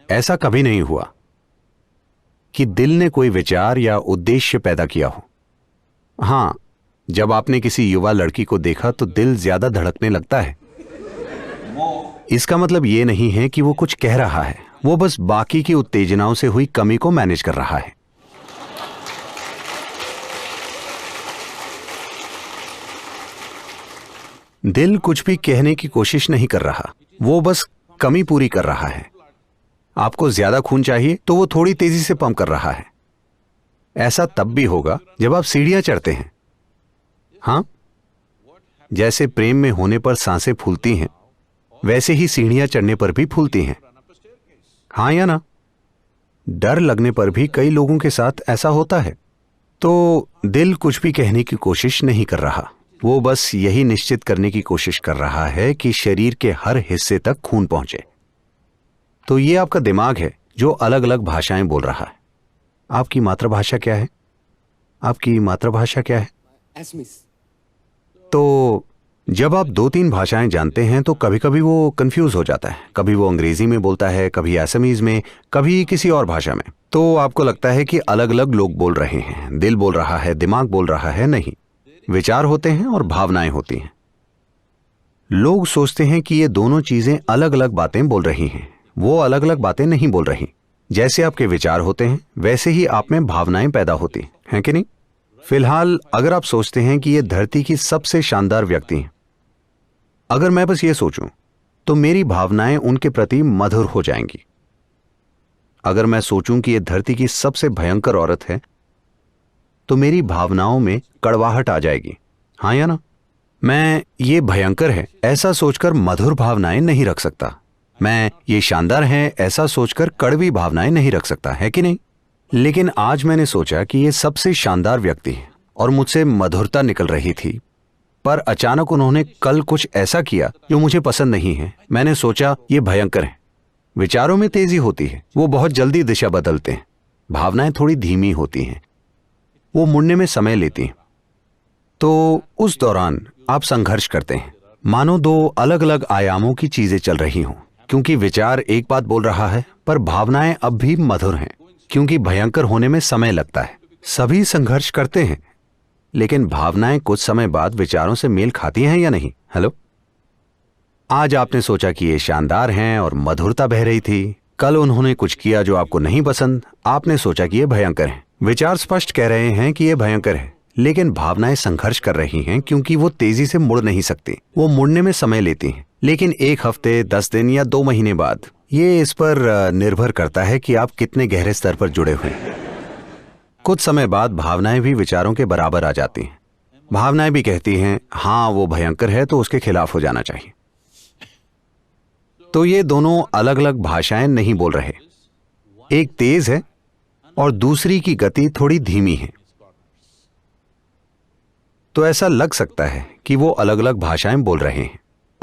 ऐसा कभी नहीं हुआ कि दिल ने कोई विचार या उद्देश्य पैदा किया हो। हां, जब आपने किसी युवा लड़की को देखा तो दिल ज्यादा धड़कने लगता है। इसका मतलब यह नहीं है कि वो कुछ कह रहा है, वो बस बाकी की उत्तेजनाओं से हुई कमी को मैनेज कर रहा है। दिल कुछ भी कहने की कोशिश नहीं कर रहा, वो बस कमी पूरी कर रहा है। आपको ज्यादा खून चाहिए तो वो थोड़ी तेजी से पंप कर रहा है। ऐसा तब भी होगा जब आप सीढ़ियां चढ़ते हैं। हां, जैसे प्रेम में होने पर सांसें फूलती हैं, वैसे ही सीढ़ियां चढ़ने पर भी फूलती हैं। हां या ना? डर लगने पर भी कई लोगों के साथ ऐसा होता है। तो दिल कुछ भी कहने की कोशिश नहीं कर रहा, वो बस यही निश्चित करने की कोशिश कर रहा है कि शरीर के हर हिस्से तक खून पहुंचे। तो ये आपका दिमाग है जो अलग अलग भाषाएं बोल रहा है। आपकी मातृभाषा क्या है? आपकी मातृभाषा क्या है? तो जब आप 2-3 भाषाएं जानते हैं तो कभी कभी वो कंफ्यूज हो जाता है। कभी वो अंग्रेजी में बोलता है, कभी असमीज में, कभी किसी और भाषा में। तो आपको लगता है कि अलग अलग लोग बोल रहे हैं, दिल बोल रहा है, दिमाग बोल रहा है। नहीं, विचार होते हैं और भावनाएं होती हैं। लोग सोचते हैं कि ये दोनों चीजें अलग अलग बातें बोल रही हैं। वो अलग अलग बातें नहीं बोल रही। जैसे आपके विचार होते हैं वैसे ही आप में भावनाएं पैदा होती हैं कि नहीं? फिलहाल अगर आप सोचते हैं कि ये धरती की सबसे शानदार व्यक्ति हैं, अगर मैं बस ये सोचूं तो मेरी भावनाएं उनके प्रति मधुर हो जाएंगी। अगर मैं सोचूं कि ये धरती की सबसे भयंकर औरत है तो मेरी भावनाओं में कड़वाहट आ जाएगी। हां या ना? मैं ये भयंकर है ऐसा सोचकर मधुर भावनाएं नहीं रख सकता। मैं ये शानदार है ऐसा सोचकर कड़वी भावनाएं नहीं रख सकता, है कि नहीं? लेकिन आज मैंने सोचा कि ये सबसे शानदार व्यक्ति है और मुझसे मधुरता निकल रही थी, पर अचानक उन्होंने कल कुछ ऐसा किया जो मुझे पसंद नहीं है। मैंने सोचा ये भयंकर है। विचारों में तेजी होती है, वो बहुत जल्दी दिशा बदलते हैं। भावनाएं थोड़ी धीमी होती हैं, वो मुड़ने में समय लेती हैं। तो उस दौरान आप संघर्ष करते हैं, मानो 2 अलग अलग आयामों की चीजें चल रही हों। क्योंकि विचार एक बात बोल रहा है पर भावनाएं अब भी मधुर हैं, क्योंकि भयंकर होने में समय लगता है। सभी संघर्ष करते हैं, लेकिन भावनाएं कुछ समय बाद विचारों से मेल खाती हैं या नहीं? हेलो, आज आपने सोचा कि ये शानदार हैं और मधुरता बह रही थी। कल उन्होंने कुछ किया जो आपको नहीं पसंद, आपने सोचा कि ये भयंकर है। विचार स्पष्ट कह रहे हैं कि ये भयंकर है, लेकिन भावनाएं संघर्ष कर रही हैं क्योंकि वो तेजी से मुड़ नहीं सकती। वो मुड़ने में समय लेती हैं, लेकिन 1 हफ्ते, 10 दिन या 2 महीने बाद। ये इस पर निर्भर करता है कि आप कितने गहरे स्तर पर जुड़े हुए हैं। कुछ समय बाद भावनाएं भी विचारों के बराबर आ जाती हैं। भावनाएं भी कहती हैं हां वो भयंकर है तो उसके खिलाफ हो जाना चाहिए। तो ये दोनों अलग अलग भाषाएं नहीं बोल रहे। एक तेज है और दूसरी की गति थोड़ी धीमी है। तो ऐसा लग सकता है कि वो अलग अलग भाषाएं बोल रहे हैं।